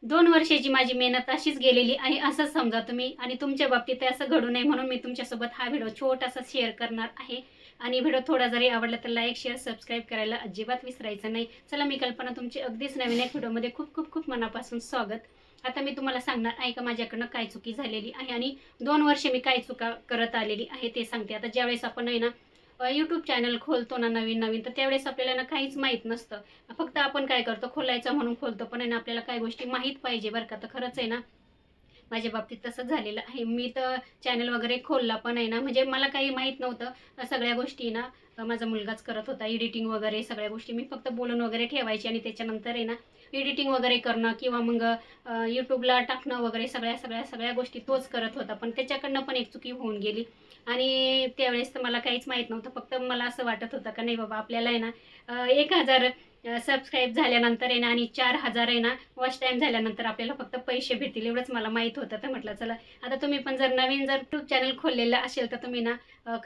2 वर्षाची माझी मेहनत अशीच गेलेली आहे असंच समजा तुम्ही. आणि तुमच्या बाबतीत असं घडू नये म्हणून मी तुमच्यासोबत हा व्हिडिओ छोटासा शेअर करणार आहे. आणि व्हिडिओ थोडा जरी आवडला तर लाईक, शेअर, सबस्क्राईब करायला अजिबात विसरायचं नाही. चला, मी कल्पना तुमची अगदीच नवीन एक व्हिडिओमध्ये खूप खूप खूप मनापासून स्वागत. आता मी तुम्हाला सांगणार आहे का माझ्याकडनं काय चुकी झालेली आहे आणि 2 वर्ष मी काय चुका करत आलेली आहे ते सांगते. आता ज्यावेळेस आपण आहे ना यूट्यूब चॅनल खोलतो ना नवीन नवीन, तर त्यावेळेस आपल्याला ना काहीच माहीत नसतं. फक्त आपण काय करतो, खोलायचं म्हणून खोलतो, पण आहे ना आपल्याला काही गोष्टी माहीत पाहिजे बरं का. तर खरंच आहे ना माझ्या बाबतीत तसंच झालेलं आहे. मी तर चॅनल वगैरे खोलला पण आहे ना, म्हणजे मला काही माहीत नव्हतं. सगळ्या गोष्टी ना माझा मुलगाच करत होता. एडिटिंग वगैरे सगळ्या गोष्टी मी फक्त बोलून वगैरे ठेवायची आणि त्याच्यानंतर आहे ना एडिटिंग वगैरे करणं किंवा मग यूट्यूबला टाकणं वगैरे सगळ्या सगळ्या सगळ्या गोष्टी तोच करत होता. पण त्याच्याकडनं पण एक चुकी होऊन गेली. आणि त्यावेळेस तर मला काहीच माहीत नव्हतं. फक्त मला असं वाटत होतं का नाही बाबा आपल्याला आहे ना 1000 सबस्क्राईब झाल्यानंतर आहे ना आणि 4000 आहे ना वॉच टाईम झाल्यानंतर आपल्याला फक्त पैसे भेटतील एवढंच मला माहीत होतं. तर म्हटलं चला, आता तुम्ही पण जर नवीन यूट्यूब चॅनल खोललेलं असेल तर तुम्ही ना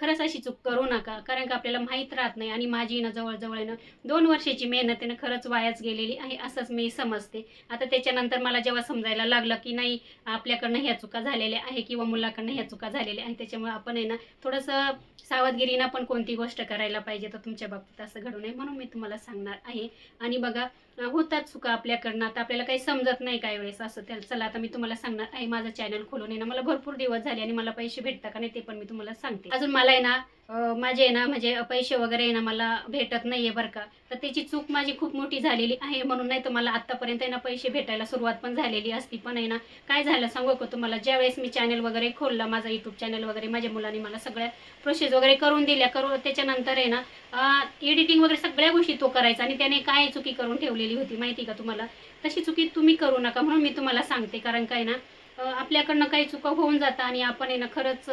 खरंच अशी चूक करू नका. कारण का आपल्याला माहीत राहत नाही. आणि माझी ना जवळजवळ आहे ना 2 वर्षाची मेहनत आहे ना खरंच वायाच गेलेली आहे असंच मी समजते. आता त्याच्यानंतर मला जेव्हा समजायला लागलं की नाही, आपल्याकडनं ह्या चुका झालेल्या आहे किंवा मुलाकडनं ह्या चुका झालेल्या आहेत, त्याच्यामुळे आपण आहे ना थोडंसं सावधगिरीनं पण कोणती गोष्ट करायला पाहिजे. तर तुमच्या बाबतीत असं घडू नये म्हणून मी तुम्हाला सांगणार आहे. आणि बघा, होतात चुका आपल्याकडनं. आता आपल्याला काही समजत नाही काही वेळेस असं. त्या चला, आता मी तुम्हाला सांगणार आहे माझं चॅनल खोलून आहे ना मला भरपूर दिवस झाले आणि मला पैसे भेटतात का नाही ते पण मी तुम्हाला सांगते. अजून मला आहे ना माझे आहे ना म्हणजे पैसे वगैरे आहे ना मला भेटत नाहीये बरं का. तर त्याची चूक माझी खूप मोठी झालेली आहे. म्हणून नाही तर मला आत्तापर्यंत आहे ना पैसे भेटायला सुरुवात पण झालेली असती. पण आहे ना काय झालं सांगू का तुम्हाला, ज्यावेळेस मी चॅनल वगैरे खोलला माझा यूट्यूब चॅनल वगैरे, माझ्या मुलांनी मला सगळ्या प्रोसेस वगैरे करून दिल्या. त्याच्यानंतर आहे ना एडिटिंग वगैरे सगळ्या गोष्टी तो करायचा आणि त्याने काय चुकी करून ठेवलेली होती माहिती का तुम्हाला. तशी चुकी तुम्ही करू नका म्हणून मी तुम्हाला सांगते. कारण काय ना आपल्याकडनं काही चुका होऊन जातात आणि आपण आहे ना खरंच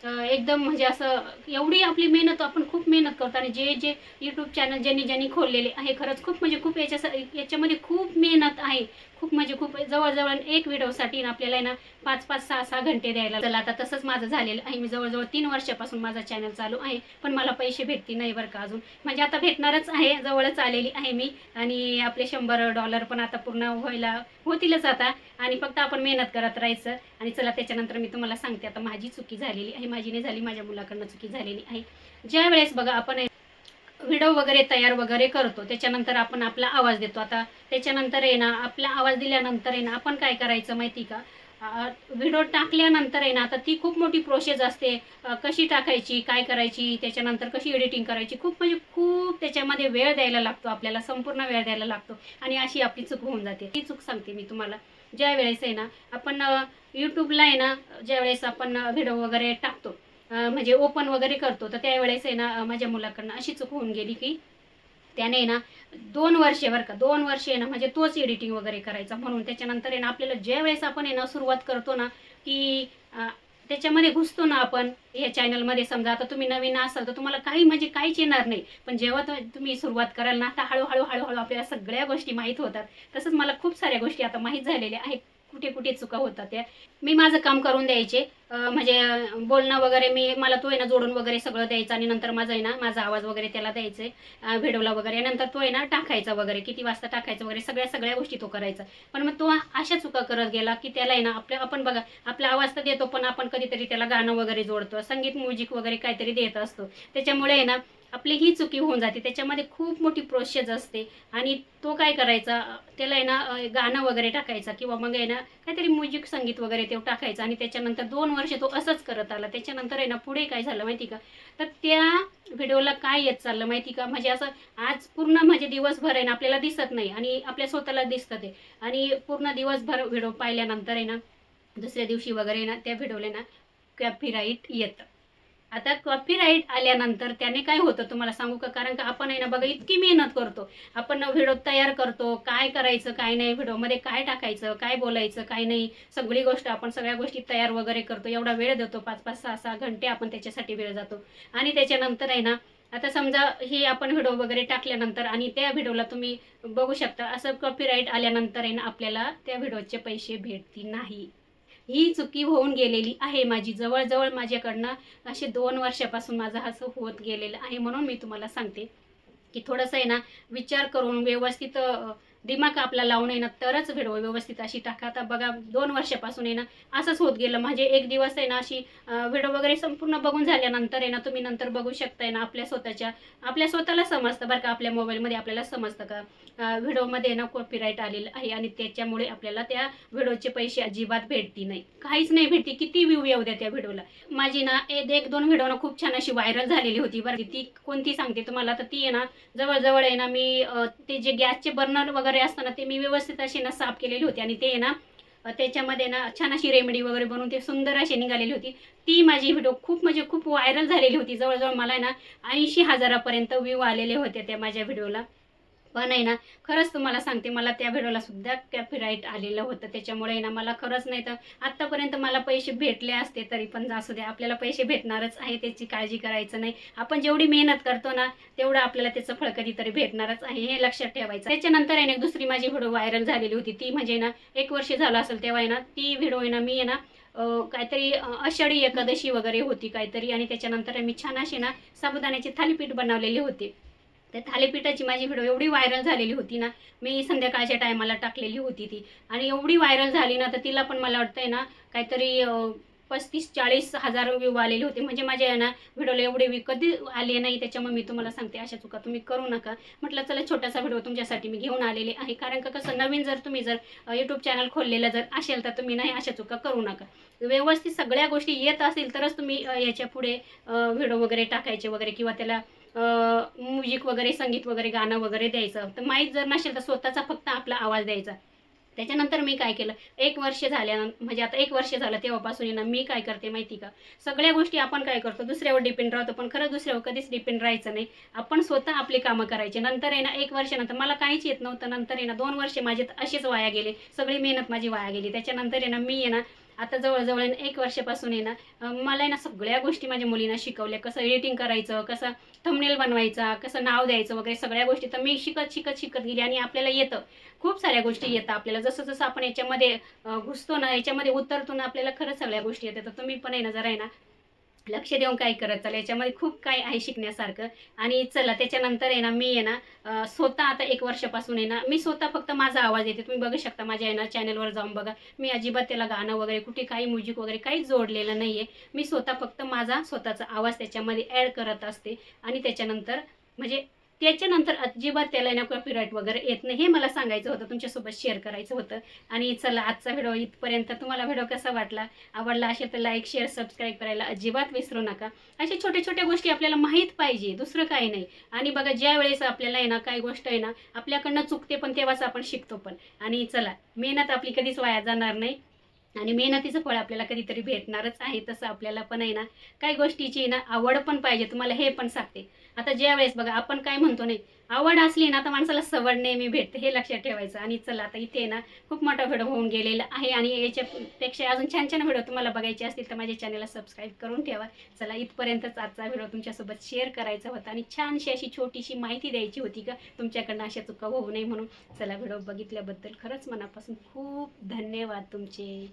एकदम म्हणजे असं एवढी आपली मेहनत, आपण खूप मेहनत करतो. आणि जे जे यूट्यूब चॅनल ज्यांनी ज्यांनी खोललेले आहे खरंच खूप म्हणजे खूप याच्यामध्ये खूप मेहनत आहे. खूप म्हणजे खूप जवळजवळ एक व्हिडिओसाठी आपल्याला आहे ना 5-5, 6-6 घंटे द्यायला. चला, आता तसंच माझं झालेलं आहे. मी जवळजवळ 3 वर्षापासून माझा चॅनल चालू आहे, पण मला पैसे भेटते नाही बरं का अजून. म्हणजे आता भेटणारच आहे, जवळच आलेली आहे मी. आणि आपले $100 पण आता पूर्ण होतीलच आता. आणि फक्त आपण मेहनत करत राहायचं. आणि चला, त्याच्यानंतर मी तुम्हाला सांगते आता माझी चुकी झालेली आहे. माझी नाही झाली, माझ्या मुलाकडनं चुकी झालेली आहे. ज्या वेळेस बघा आपण व्हिडिओ वगैरे तयार वगैरे करतो, त्याच्यानंतर आपण आपला आवाज देतो. आता त्याच्यानंतर आहे ना आपला आवाज दिल्यानंतर आहे ना आपण काय करायचं माहिती का, व्हिडिओ टाकल्यानंतर आहे ना आता ती खूप मोठी प्रोसेस असते. कशी टाकायची, काय करायची, त्याच्यानंतर कशी एडिटिंग करायची, खूप म्हणजे खूप त्याच्यामध्ये वेळ द्यायला लागतो आपल्याला, संपूर्ण वेळ द्यायला लागतो. आणि अशी आपली चूक होऊन जाते. ती चूक सांगते मी तुम्हाला. ज्या वेळेस आहे ना आपण यूट्यूबला आहे ना ज्यावेळेस आपण व्हिडिओ वगैरे टाकतो, म्हणजे ओपन वगैरे करतो, तर त्यावेळेस आहे ना माझ्या मुलाकडनं अशी चूक होऊन गेली की त्याने ना 2 वर्षे बरं का, 2 वर्षे आहे ना म्हणजे तोच एडिटिंग वगैरे करायचा. म्हणून त्याच्यानंतर आहे ना आपल्याला ज्यावेळेस आपण आहे ना सुरुवात करतो ना की त्याच्यामध्ये घुसतो ना आपण या चॅनलमध्ये. समजा आता तुम्ही नवीन असाल तर तुम्हाला काही म्हणजे काहीच येणार नाही. पण जेव्हा तुम्ही सुरुवात कराल ना, आता हळूहळू हळूहळू आपल्याला सगळ्या गोष्टी माहीत होतात. तसंच मला खूप साऱ्या गोष्टी आता माहीत झालेल्या आहेत, कुठे कुठे चुका होतात त्या. मी माझं काम करून द्यायचे. म्हणजे बोलणं वगैरे मला तो आहे ना जोडून वगैरे सगळं द्यायचं आणि नंतर माझं आहे ना माझा आवाज वगैरे त्याला द्यायचे व्हिडिओला वगैरे. नंतर तो आहे ना टाकायचा वगैरे, किती वाजता टाकायचं वगैरे, सगळ्या सगळ्या गोष्टी तो करायचा. पण मग तो अशा चुका करत गेला की त्याला आहे ना आपण बघा, आपला आवाज तर देतो पण आपण कधीतरी त्याला गाणं वगैरे जोडतो, संगीत म्युझिक वगैरे काहीतरी देत असतो. त्याच्यामुळे आहे ना आपली ही चुकी होऊन जाते. त्याच्यामध्ये खूप मोठी प्रोसेस असते. आणि तो काय करायचा, त्याला आहे ना गाणं वगैरे टाकायचा किंवा मग आहे ना काहीतरी म्युझिक संगीत वगैरे ते टाकायचं. आणि त्याच्यानंतर 2 वर्ष तो असंच करत आला. त्याच्यानंतर आहे ना पुढे काय झालं माहिती का, तर त्या व्हिडिओला काय येत चाललं माहिती का, म्हणजे असं आज पूर्ण म्हणजे दिवसभर आहे ना आपल्याला दिसत नाही आणि आपल्या स्वतःला दिसतं ते. आणि पूर्ण दिवसभर व्हिडिओ पाहिल्यानंतर आहे ना दुसऱ्या दिवशी वगैरे ना त्या व्हिडिओला ना कॉपीराईट येतं. आता कॉपीराईट आल्यानंतर त्याने काय होतं तुम्हाला सांगू का, कारण का आपण आहे ना बघा इतकी मेहनत करतो. आपण व्हिडिओ तयार करतो, काय करायचं काय नाही, व्हिडिओमध्ये काय टाकायचं, काय बोलायचं काय नाही, सगळी गोष्ट आपण सगळ्या गोष्टी तयार वगैरे करतो. एवढा वेळ देतो, 5-5, 6-6 घंटे आपण त्याच्यासाठी वेळ जातो. आणि त्याच्यानंतर आहे ना आता समजा हे आपण व्हिडिओ वगैरे टाकल्यानंतर आणि त्या व्हिडिओला तुम्ही बघू शकता असं कॉपीराईट आल्यानंतर आहे ना आपल्याला त्या व्हिडिओचे पैसे भेटतील नाही. ही चुकी होऊन गेलेली आहे माझी. जवळजवळ माझ्याकडनं असे 2 वर्षापासून माझं असं होत गेलेलं आहे. म्हणून मी तुम्हाला सांगते की थोडंसं आहे ना विचार करून व्यवस्थित दिमाग आपला लावून आहे ना तरच व्हिडिओ व्यवस्थित अशी टाका. आता बघा 2 वर्षापासून आहे ना असंच होत गेलं. म्हणजे एक दिवस आहे ना अशी व्हिडिओ वगैरे संपूर्ण बघून झाल्यानंतर आहे ना तुम्ही नंतर बघू शकताय ना आपल्या स्वतःला समजतं बरं का, आपल्या मोबाईलमध्ये आपल्याला समजतं का व्हिडिओमध्ये ना कॉपीराईट आलेलं आहे आणि त्याच्यामुळे आपल्याला त्या व्हिडिओचे पैसे अजिबात भेटती नाही, काहीच नाही भेटती. किती व्ह्यू येऊ द्या त्या व्हिडिओला. माझी ना एक दोन व्हिडिओ ना खूप छान अशी व्हायरल झालेली होती बरं. ती कोणती सांगते तुम्हाला, तर ती आहे ना जवळ आहे ना मी ते जे गॅसचे बर्नर वगैरे असताना ते मी व्यवस्थित अशी ना साफ केलेली होती आणि ते आहे ना त्याच्यामध्ये ना छान अशी रेमेडी वगैरे बनवून ते सुंदर अशी निघालेली होती. ती माझी व्हिडिओ खूप म्हणजे खूप व्हायरल झालेली होती. जवळजवळ मला आहे ना 80,000पर्यंत व्ह्यू आलेले होते त्या माझ्या व्हिडिओला. पण आहे ना खरंच तुम्हाला सांगते, मला त्या व्हिडिओला सुद्धा कॉपीराईट आलेलं होतं. त्याच्यामुळे आहे ना मला खरंच नाही तर आत्तापर्यंत मला पैसे भेटले असते तरी पण असू द्या, आपल्याला पैसे भेटणारच आहे, त्याची काळजी करायचं नाही. आपण जेवढी मेहनत करतो ना तेवढं आपल्याला त्याचं फळ कधीतरी भेटणारच आहे, हे लक्षात ठेवायचं. त्याच्यानंतर आहे ना दुसरी माझी व्हिडिओ व्हायरल झालेली होती. ती म्हणजे ना 1 वर्ष झालं असेल तेव्हा आहे ना ती व्हिडिओ आहे ना मी आहे ना काहीतरी आषाढी एकादशी वगैरे होती काहीतरी आणि त्याच्यानंतर मी छान अशी ना साबुदाण्याची थालीपीठ बनवलेली होती. त्या थालीपीठाची माझी व्हिडिओ एवढी व्हायरल झालेली होती ना, मी संध्याकाळच्या टायमाला टाकलेली होती ती आणि एवढी व्हायरल झाली ना तर तिला पण मला वाटतंय ना काहीतरी 35-40 हजार व्ह्यू आलेले होते. म्हणजे माझ्या ना व्हिडिओला एवढे व्ह्यू कधी आले नाही. त्याच्यामुळे मी तुम्हाला सांगते अशा चुका तुम्ही करू नका. म्हटलं चला छोटासा व्हिडिओ तुमच्यासाठी मी घेऊन आलेले आहे, कारण का कसं नवीन जर तुम्ही यूट्यूब चॅनल खोललेलं जर असेल तर तुम्ही नाही अशा चुका करू नका. व्यवस्थित सगळ्या गोष्टी येत असतील तरच तुम्ही याच्या पुढे व्हिडिओ वगैरे टाकायचे वगैरे किंवा त्याला म्युझिक वगैरे संगीत वगैरे गाणं वगैरे द्यायचं. तर माहीत जर नसेल तर स्वतःचा फक्त आपला आवाज द्यायचा. त्याच्यानंतर मी काय केलं, 1 वर्ष झाल्यानंतर म्हणजे आता 1 वर्ष झालं तेव्हापासून ना मी काय करते माहिती का, सगळ्या गोष्टी आपण काय करतो दुसऱ्यावर डिपेंड राहतो, पण खरंच दुसऱ्यावर कधीच डिपेंड राहायचं नाही. आपण स्वतः आपली कामं करायची. नंतर आहे ना 1 वर्षानंतर मला काहीच येत नव्हतं. नंतर आहे ना 2 वर्ष माझे असेच वाया गेले, सगळी मेहनत माझी वाया गेली. त्याच्यानंतर आहे ना मी आहे ना आता जवळ 1 वर्षापासून आहे ना मला आहे ना सगळ्या गोष्टी माझ्या मुलींना शिकवल्या. कसं एडिटिंग करायचं, कसं थंबनेल बनवायचा, कसं नाव द्यायचं वगैरे सगळ्या गोष्टी तर मी शिकत गेली आणि आपल्याला येतं. खूप साऱ्या गोष्टी येतात आपल्याला. जसं आपण याच्यामध्ये घुसतो ना, याच्यामध्ये उतरतो ना, आपल्याला खरंच सगळ्या गोष्टी येतात. तर तुम्ही पण आहे ना जरा आहे ना लक्ष देऊन काय करत चला, याच्यामध्ये खूप काही आहे शिकण्यासारखं. आणि चला त्याच्यानंतर आहे ना मी आहे ना स्वतः आता 1 वर्षापासून आहे ना मी स्वतः फक्त माझा आवाज देते. तुम्ही बघू शकता माझ्या आहे ना चॅनलवर जाऊन बघा. मी अजिबात त्याला गाणं वगैरे कुठे काही म्युझिक वगैरे काहीच जोडलेलं नाहीये. मी स्वतः फक्त माझा स्वतःचा आवाज त्याच्यामध्ये ॲड करत असते आणि त्याच्यानंतर अजिबात त्याला ना कॉपीराईट वगैरे येत नाही. हे मला सांगायचं होतं, तुमच्यासोबत शेअर करायचं होतं. आणि चला आजचा व्हिडिओ इथपर्यंत. तुम्हाला व्हिडिओ कसा वाटला, आवडला असेल तर लाईक शेअर सबस्क्राईब करायला अजिबात विसरू नका. अशा छोट्या छोट्या गोष्टी आपल्याला माहीत पाहिजे, दुसरं काही नाही. आणि बघा ज्या वेळेस आपल्याला आहे ना काही गोष्ट आहे ना आपल्याकडनं चुकते पण तेव्हाच आपण शिकतो पण. आणि चला मेहनत आपली कधीच वाया जाणार नाही आणि मेहनतीचं फळ आपल्याला कधीतरी भेटणारच आहे. तसं आपल्याला पण आहे ना काही गोष्टीची ना आवड पण पाहिजे. तुम्हाला हे पण सांगते, आता ज्या वेळेस बघा आपण काय म्हणतो नाही, आवड असली ना तर माणसाला सवड नेहमी भेटते, हे लक्षात ठेवायचं. आणि चला आता इथे ना खूप मोठा व्हिडिओ होऊन गेलेला आहे आणि याच्यापेक्षा अजून छान छान व्हिडिओ तुम्हाला बघायचे असतील तर माझ्या चॅनलला सबस्क्राईब करून ठेवा. चला इथपर्यंतच आजचा व्हिडिओ तुमच्यासोबत शेअर करायचा होता आणि छानशी अशी छोटीशी माहिती द्यायची होती का तुमच्याकडनं अशा चुका होऊ नये म्हणून. चला व्हिडिओ बघितल्याबद्दल खरंच मनापासून खूप धन्यवाद तुमचे.